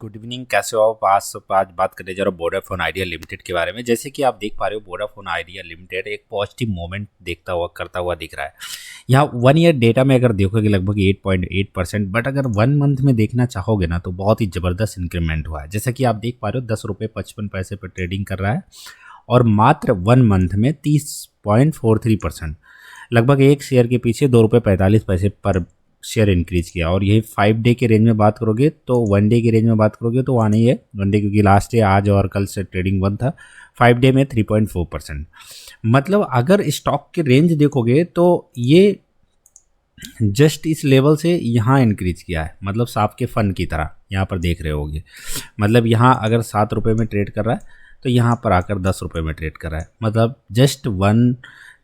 Good evening, कैसे हो आप? आज बात करने जा रहा हूँ वोडाफोन आइडिया लिमिटेड के बारे में। जैसे कि आप देख पा रहे हो, वोडाफोन आइडिया लिमिटेड एक पॉजिटिव मूवमेंट करता हुआ दिख रहा है। यहाँ 1 ईयर डेटा में अगर देखोगे लगभग 8.8%, बट अगर 1 मंथ में देखना चाहोगे ना तो बहुत ही ज़बरदस्त इंक्रीमेंट हुआ है। जैसा कि आप देख पा रहे हो, 10 रुपये 55 पैसे पर ट्रेडिंग कर रहा है और मात्र 1 मंथ में 30.43%, लगभग एक शेयर के पीछे 2 रुपये 45 पैसे पर शेयर इंक्रीज किया। और यही 5 डे के रेंज में बात करोगे तो 1 डे के रेंज में बात करोगे तो वहाँ नहीं है 1 डे, क्योंकि लास्ट डे आज और कल से ट्रेडिंग बंद था। 5 डे में 3.4%, मतलब अगर स्टॉक के रेंज देखोगे तो ये जस्ट इस लेवल से यहाँ इंक्रीज किया है, मतलब साफ के फन की तरह यहाँ पर देख रहे होगे। मतलब यहाँ अगर 7 रुपये में ट्रेड कर रहा है तो यहाँ पर आकर 10 रुपये में ट्रेड कर रहा है। मतलब जस्ट वन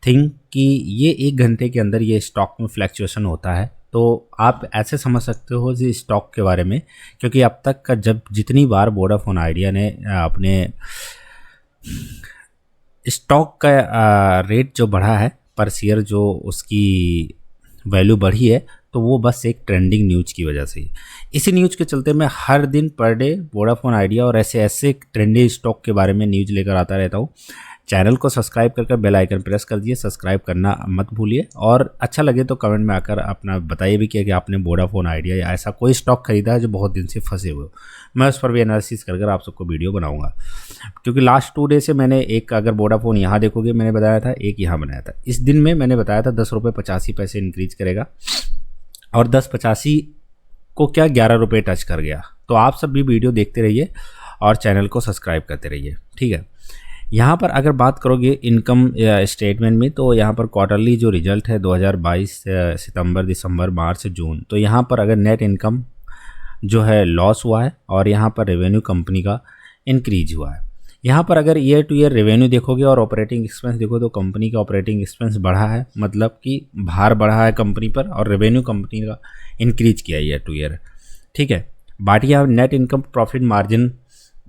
थिंग कि ये 1 घंटे के अंदर ये स्टॉक में फ्लैक्चुएशन होता है। तो आप ऐसे समझ सकते हो जी स्टॉक के बारे में, क्योंकि अब तक का जितनी बार वोडाफोन आइडिया ने अपने स्टॉक का रेट जो बढ़ा है पर शेयर, जो उसकी वैल्यू बढ़ी है, तो वो बस एक ट्रेंडिंग न्यूज़ की वजह से ही। इसी न्यूज़ के चलते मैं हर दिन पर डे वोडाफोन आइडिया और ऐसे ट्रेंडिंग स्टॉक के बारे में न्यूज़ लेकर आता रहता हूँ। चैनल को सब्सक्राइब करके बेल आइकन प्रेस कर दिए, सब्सक्राइब करना मत भूलिए। और अच्छा लगे तो कमेंट में आकर अपना बताइए भी कि आपने वोडाफोन आइडिया या ऐसा कोई स्टॉक खरीदा है जो बहुत दिन से फंसे हुए हो। मैं उस पर भी एनालिसिस कर आप सबको वीडियो बनाऊंगा, क्योंकि लास्ट 2 डे से मैंने एक, अगर वोडाफोन यहाँ देखोगे मैंने बताया था, एक यहाँ बनाया था। इस दिन में मैंने बताया था 10 रुपये 85 पैसे इंक्रीज करेगा और 10.85 को क्या 11 रुपये टच कर गया। तो आप सब भी वीडियो देखते रहिए और चैनल को सब्सक्राइब करते रहिए, ठीक है। यहाँ पर अगर बात करोगे इनकम स्टेटमेंट में, तो यहाँ पर क्वार्टरली जो रिजल्ट है 2022 सितंबर, दिसंबर, मार्च, जून, तो यहाँ पर अगर नेट इनकम जो है लॉस हुआ है और यहाँ पर रेवेन्यू कंपनी का इंक्रीज हुआ है। यहाँ पर अगर ईयर टू ईयर रेवेन्यू देखोगे और ऑपरेटिंग एक्सपेंस देखो तो कंपनी का ऑपरेटिंग एक्सपेंस बढ़ा है, मतलब कि भार बढ़ा है कंपनी पर, और रेवेन्यू कंपनी का इंक्रीज किया ईयर टू ईयर, ठीक है। बट यहाँ नेट इनकम प्रॉफिट मार्जिन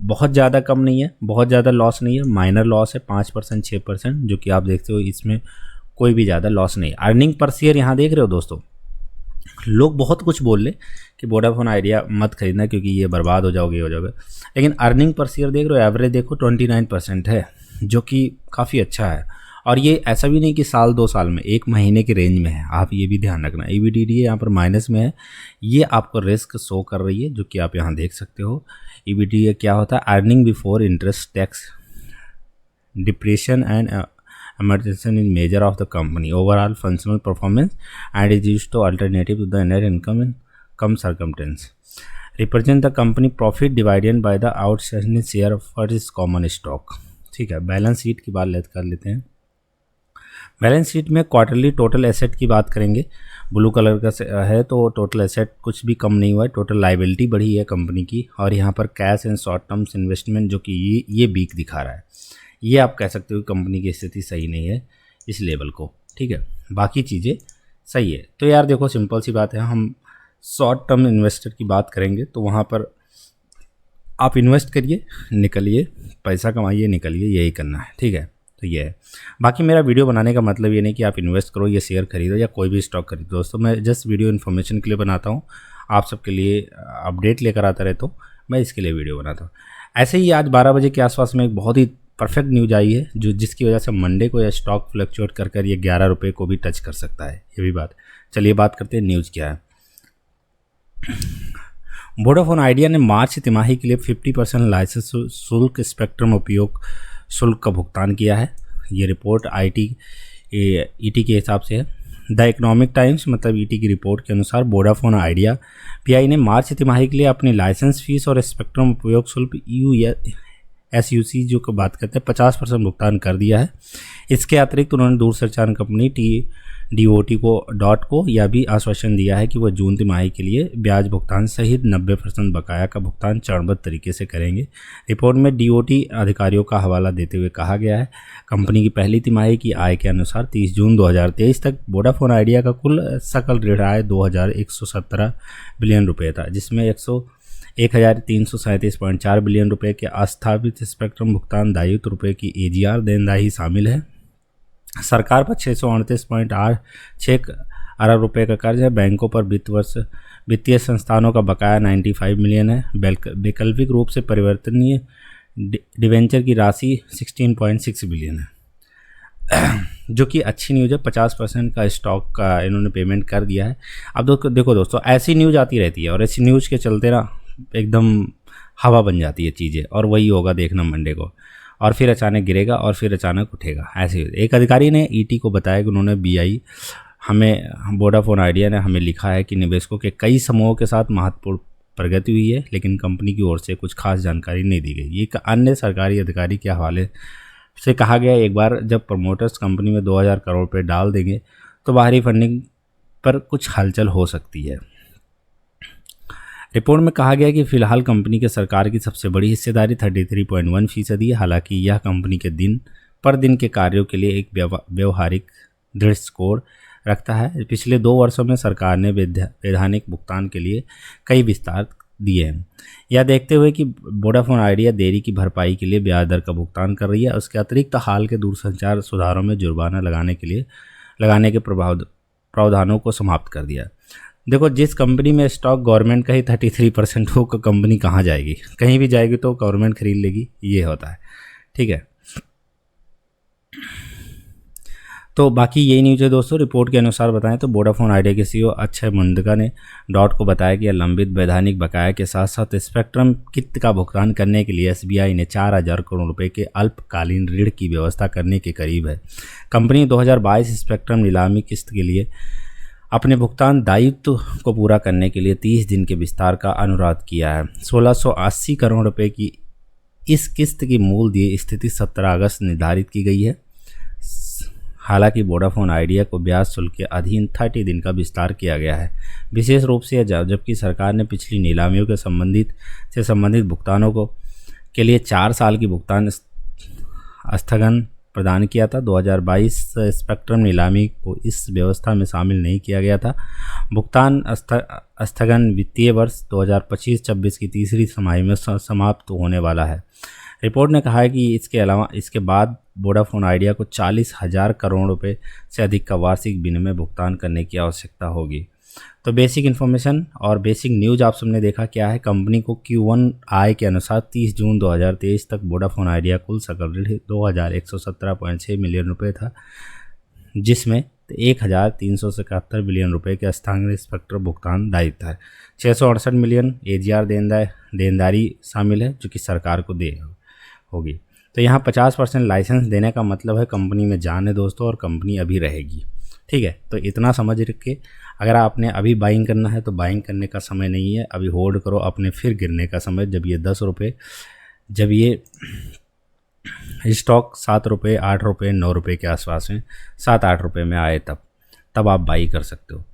बहुत ज़्यादा कम नहीं है, बहुत ज़्यादा लॉस नहीं है, माइनर लॉस है 5% 6%, जो कि आप देखते हो इसमें कोई भी ज़्यादा लॉस नहीं। अर्निंग पर शेयर यहाँ देख रहे हो दोस्तों, लोग बहुत कुछ बोल ले कि वोडाफोन आइडिया मत खरीदना क्योंकि ये बर्बाद हो जाओगे, लेकिन अर्निंग पर शेयर देख रहे हो, एवरेज देखो 29% है, जो कि काफ़ी अच्छा है। और ये ऐसा भी नहीं कि साल 2 साल में, 1 महीने के रेंज में है, आप ये भी ध्यान रखना। EBITDA यहाँ पर माइनस में है, ये आपको रिस्क शो कर रही है, जो कि आप यहाँ देख सकते हो। EBITDA क्या होता है? Earning before interest, tax, depression and amortization in measure of the company overall functional performance and is used to alternative to the net income in some circumstance, represent the company profit divided by the outstanding share for its common stock, ठीक है। Balance sheet की बात कर लेते हैं। Balance sheet में quarterly total asset की बात करेंगे, ब्लू कलर का है, तो टोटल एसेट कुछ भी कम नहीं हुआ है, टोटल लाइबिलिटी बढ़ी है कंपनी की। और यहाँ पर cash and short terms investment जो कि ये वीक दिखा रहा है, ये आप कह सकते हो कंपनी की स्थिति सही नहीं है इस लेवल को, ठीक है। बाकी चीज़ें सही है। तो यार देखो, सिंपल सी बात है, हम शॉर्ट टर्म इन्वेस्टर की बात करेंगे तो वहाँ पर आप इन्वेस्ट करिए, निकलिए, पैसा कमाइए, निकलिए, यही करना है, ठीक है। तो ये है। बाकी मेरा वीडियो बनाने का मतलब ये नहीं कि आप इन्वेस्ट करो, ये शेयर खरीदो या कोई भी स्टॉक खरीदो दोस्तों। मैं जस्ट वीडियो इन्फॉर्मेशन के लिए बनाता हूँ, आप सबके लिए अपडेट लेकर आता रहता हूँ, मैं इसके लिए वीडियो बनाता हूँ। ऐसे ही आज 12 बजे के आसपास में एक बहुत ही परफेक्ट न्यूज आई है, जिसकी वजह से मंडे को यह स्टॉक फ्लक्चुएट कर ये 11 रुपये को भी टच कर सकता है, ये भी बात। चलिए बात करते हैं न्यूज़ क्या है। वोडाफोन आइडिया ने मार्च तिमाही के लिए 50% लाइसेंस शुल्क स्पेक्ट्रम उपयोग शुल्क का भुगतान किया है। ये रिपोर्ट ईटी के हिसाब से है। द इकोनॉमिक टाइम्स, मतलब ईटी की रिपोर्ट के अनुसार वोडाफोन आइडिया पीआई ने मार्च तिमाही के लिए अपनी लाइसेंस फीस और स्पेक्ट्रम उपयोग शुल्क SUC जो को बात करते हैं 50% भुगतान कर दिया है। इसके अतिरिक्त उन्होंने दूरसंचार कंपनी DOT को यह भी आश्वासन दिया है कि वह जून तिमाही के लिए ब्याज भुगतान सहित 90% बकाया का भुगतान चरणबद्ध तरीके से करेंगे। रिपोर्ट में DOT अधिकारियों का हवाला देते हुए कहा गया है, कंपनी की पहली तिमाही की आय के अनुसार 30 जून 2023 तक वोडाफोन आइडिया का कुल सकल ऋण आय 2117 बिलियन रुपये था, जिसमें 1337.4 बिलियन रुपए के अस्थापित स्पेक्ट्रम भुगतान दायित्व रुपए की AGR देनदारी शामिल है। सरकार पर 638.86 अरब रुपए का कर्ज है। बैंकों पर वित्त वर्ष वित्तीय संस्थानों का बकाया 95 मिलियन है। वैकल्पिक रूप से परिवर्तनीय डिवेंचर की राशि 16.6 बिलियन है, जो कि अच्छी न्यूज़ है। 50% का स्टॉक का इन्होंने पेमेंट कर दिया है। अब देखो दोस्तों, ऐसी न्यूज़ आती रहती है और ऐसी न्यूज़ के चलते ना एकदम हवा बन जाती है चीज़ें, और वही होगा देखना मंडे को, और फिर अचानक गिरेगा और फिर अचानक उठेगा। ऐसे एक अधिकारी ने ईटी को बताया कि उन्होंने बीआई हमें वोडाफोन आइडिया ने हमें लिखा है कि निवेशकों के कई समूहों के साथ महत्वपूर्ण प्रगति हुई है, लेकिन कंपनी की ओर से कुछ खास जानकारी नहीं दी गई। एक अन्य सरकारी अधिकारी के हवाले से कहा गया, एक बार जब प्रमोटर्स कंपनी में 2000 करोड़ रुपये डाल देंगे तो बाहरी फंडिंग पर कुछ हलचल हो सकती है। रिपोर्ट में कहा गया कि फिलहाल कंपनी के सरकार की सबसे बड़ी हिस्सेदारी 33.1% है। हालांकि यह कंपनी के दिन पर दिन के कार्यों के लिए एक व्यवहारिक दृष्टिकोण रखता है। पिछले 2 वर्षों में सरकार ने वैधानिक भुगतान के लिए कई विस्तार दिए हैं। यह देखते हुए कि वोडाफोन आइडिया देरी की भरपाई के लिए ब्याज दर का भुगतान कर रही है, उसके अतिरिक्त हाल के दूरसंचार सुधारों में जुर्माना लगाने के प्रावधानों को समाप्त कर दिया। देखो, जिस कंपनी में स्टॉक गवर्नमेंट का ही 33% हो, कंपनी कहाँ जाएगी? कहीं भी जाएगी तो गवर्नमेंट खरीद लेगी, ये होता है। ठीक है, तो बाकी यही न्यूज़ है दोस्तों। रिपोर्ट के अनुसार बताएं तो वोडाफोन आइडिया के सीईओ अक्षय मुंडका ने डॉट को बताया कि लंबित वैधानिक बकाया के साथ साथ स्पेक्ट्रम किस्त का भुगतान करने के लिए एसबीआई ने 4000 करोड़ रुपए के अल्पकालीन ऋण की व्यवस्था करने के करीब है। कंपनी 2022 स्पेक्ट्रम नीलामी किस्त के लिए अपने भुगतान दायित्व को पूरा करने के लिए 30 दिन के विस्तार का अनुरोध किया है। 1680 करोड़ रुपए की इस किस्त की मूल देय स्थिति 17 अगस्त निर्धारित की गई है। हालांकि वोडाफोन आइडिया को ब्याज शुल्क के अधीन 30 दिन का विस्तार किया गया है, विशेष रूप से जबकि सरकार ने पिछली नीलामियों के संबंधित भुगतानों के लिए 4 साल की भुगतान स्थगन प्रदान किया था। 2022 स्पेक्ट्रम नीलामी को इस व्यवस्था में शामिल नहीं किया गया था। भुगतान स्थगन वित्तीय वर्ष 2025-26 की तीसरी तिमाही में समाप्त होने वाला है। रिपोर्ट ने कहा है कि इसके बाद वोडाफोन आइडिया को 40,000 करोड़ रुपए से अधिक का वार्षिक विनिमय भुगतान करने की आवश्यकता होगी। तो बेसिक इन्फॉर्मेशन और बेसिक न्यूज़ आप सबने देखा क्या है। कंपनी को Q1 आय के अनुसार 30 जून 2023 तक वोडाफोन आइडिया कुल सकल ऋण 2117.6 मिलियन रुपये था, जिसमें 1377 बिलियन रुपए के स्थानीय स्पेक्ट्रम भुगतान दायित्व है। 668 मिलियन AGR देनदारी शामिल है, जो कि सरकार को दे होगी। तो यहाँ 50% लाइसेंस देने का मतलब है कंपनी में जान है दोस्तों, और कंपनी अभी रहेगी। ठीक है, तो इतना समझ रखे। अगर आपने अभी बाइंग करना है तो बाइंग करने का समय नहीं है, अभी होल्ड करो अपने फिर गिरने का समय, जब ये 10 रुपये, जब ये स्टॉक 7 रुपये, 8 रुपये, 9 रुपये के आसपास में 7-8 रुपये में आए, तब आप बाई कर सकते हो।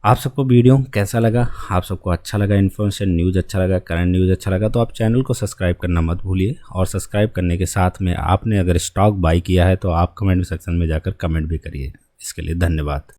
आप सबको वीडियो कैसा लगा? आप सबको अच्छा लगा, इन्फॉर्मेशन न्यूज़ अच्छा लगा, करंट न्यूज़ अच्छा लगा, तो आप चैनल को सब्सक्राइब करना मत भूलिए। और सब्सक्राइब करने के साथ में आपने अगर स्टॉक बाई किया है तो आप कमेंट सेक्शन में जाकर कमेंट भी करिए। इसके लिए धन्यवाद।